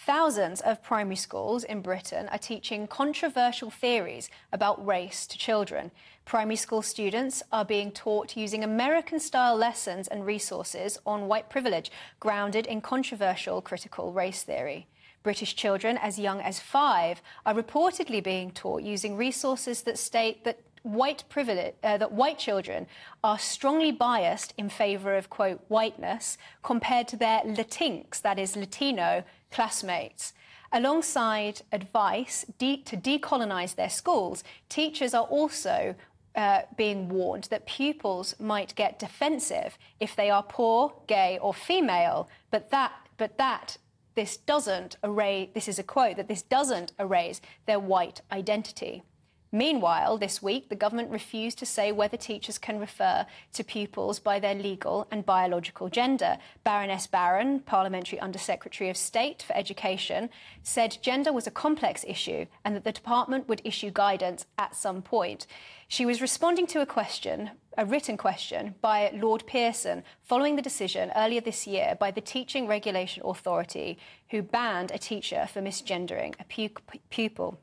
Thousands of primary schools in Britain are teaching controversial theories about race to children. Primary school students are being taught using American-style lessons and resources on white privilege, grounded in controversial critical race theory. British children as young as 5 are reportedly being taught using resources that state that white children are strongly biased in favour of, quote, whiteness compared to their Latinx, that is Latino, classmates. Alongside advice to decolonise their schools, teachers are also being warned that pupils might get defensive if they are poor, gay or female, this doesn't erase, this is a quote, that this doesn't erase their white identity. Meanwhile, this week, the government refused to say whether teachers can refer to pupils by their legal and biological gender. Baroness Barron, Parliamentary Under-Secretary of State for Education, said gender was a complex issue and that the department would issue guidance at some point. She was responding to a written question by Lord Pearson following the decision earlier this year by the Teaching Regulation Authority, who banned a teacher for misgendering a pupil.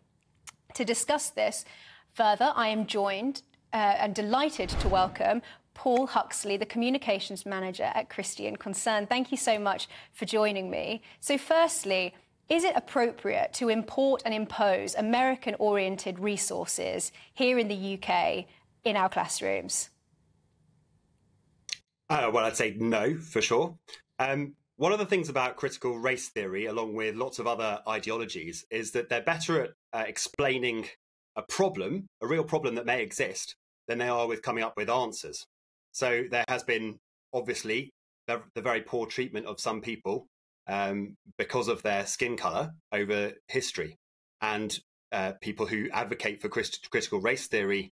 To discuss this further, I am joined and delighted to welcome Paul Huxley, the Communications Manager at Christian Concern. Thank you so much for joining me. So firstly, is it appropriate to import and impose American-oriented resources here in the UK in our classrooms? Well, I'd say no, for sure. One of the things about critical race theory, along with lots of other ideologies, is that they're better at explaining a problem, a real problem that may exist, than they are with coming up with answers. So there has been, obviously, the very poor treatment of some people because of their skin colour over history. And people who advocate for critical race theory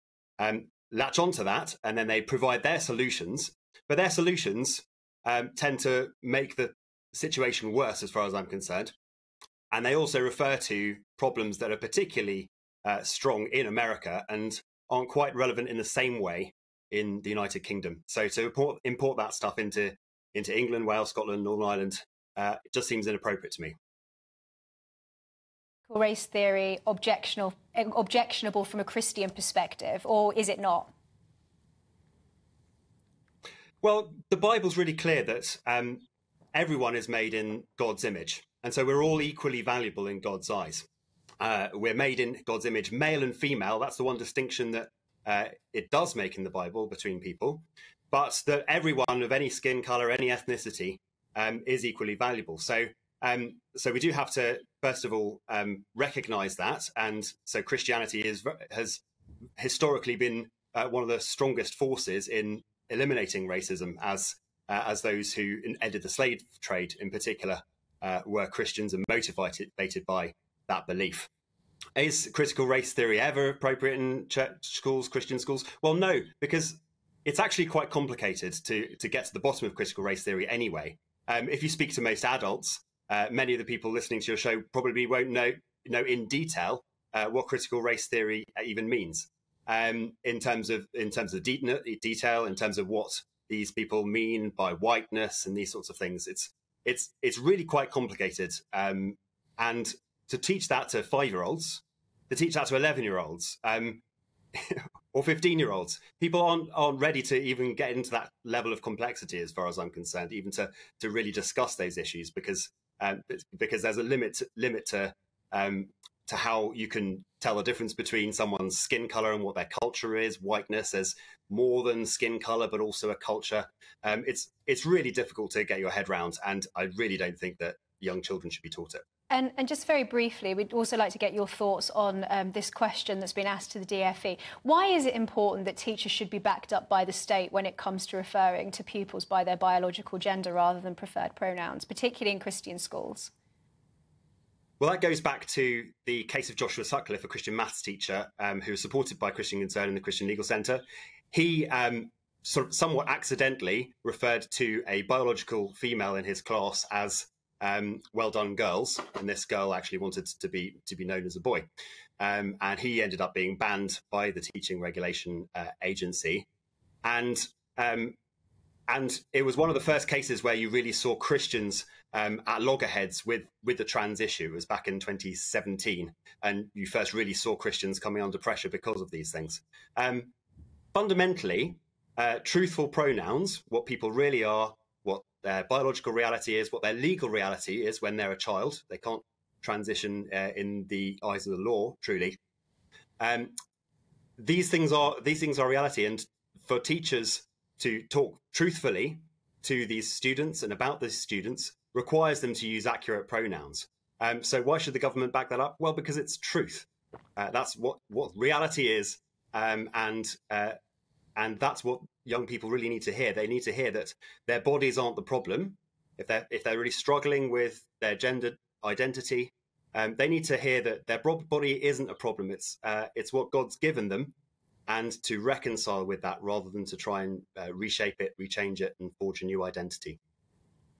latch onto that, and then they provide their solutions. But their solutions tend to make the situation worse as far as I'm concerned. And they also refer to problems that are particularly strong in America and aren't quite relevant in the same way in the United Kingdom. So to import that stuff into England, Wales, Scotland, Northern Ireland, it just seems inappropriate to me. Race theory objectionable from a Christian perspective, or is it not? Well, the Bible's really clear that everyone is made in God's image. And so we're all equally valuable in God's eyes. We're made in God's image, male and female. That's the one distinction that it does make in the Bible between people. But that everyone of any skin colour, any ethnicity is equally valuable. So we do have to, first of all, recognise that. And so Christianity has historically been one of the strongest forces in eliminating racism, as those who ended the slave trade in particular were Christians and motivated by that belief. Is critical race theory ever appropriate in church schools, Christian schools? Well, no, because it's actually quite complicated to get to the bottom of critical race theory anyway. If you speak to most adults, many of the people listening to your show probably won't know in detail what critical race theory even means. In terms of detail, in terms of what these people mean by whiteness and these sorts of things, it's really quite complicated. And to teach that to 5-year-olds, to teach that to 11-year-olds, or 15-year-olds, people aren't ready to even get into that level of complexity, as far as I'm concerned, even to really discuss those issues, because there's a limit to how you can tell the difference between someone's skin color and what their culture is. Whiteness as more than skin color, but also a culture. It's really difficult to get your head around, and I really don't think that young children should be taught it. And just very briefly, we'd also like to get your thoughts on this question that's been asked to the DFE. Why is it important that teachers should be backed up by the state when it comes to referring to pupils by their biological gender rather than preferred pronouns, particularly in Christian schools? Well, that goes back to the case of Joshua Suckler, a Christian maths teacher who was supported by Christian Concern and the Christian Legal Centre. He somewhat accidentally referred to a biological female in his class as well done, girls, and this girl actually wanted to be known as a boy, and he ended up being banned by the Teaching Regulation Agency. And And it was one of the first cases where you really saw Christians at loggerheads with the trans issue. It was back in 2017, and you first really saw Christians coming under pressure because of these things. Fundamentally, truthful pronouns, what people really are, what their biological reality is, what their legal reality is when they're a child. They can't transition in the eyes of the law, truly. These things are reality, and for teachers to talk truthfully to these students and about these students requires them to use accurate pronouns. So why should the government back that up? Well, because it's truth. That's what reality is, and that's what young people really need to hear. They need to hear that their bodies aren't the problem. If they're really struggling with their gender identity, they need to hear that their body isn't a problem. It's what God's given them, and to reconcile with that rather than to try and reshape it, rechange it, and forge a new identity.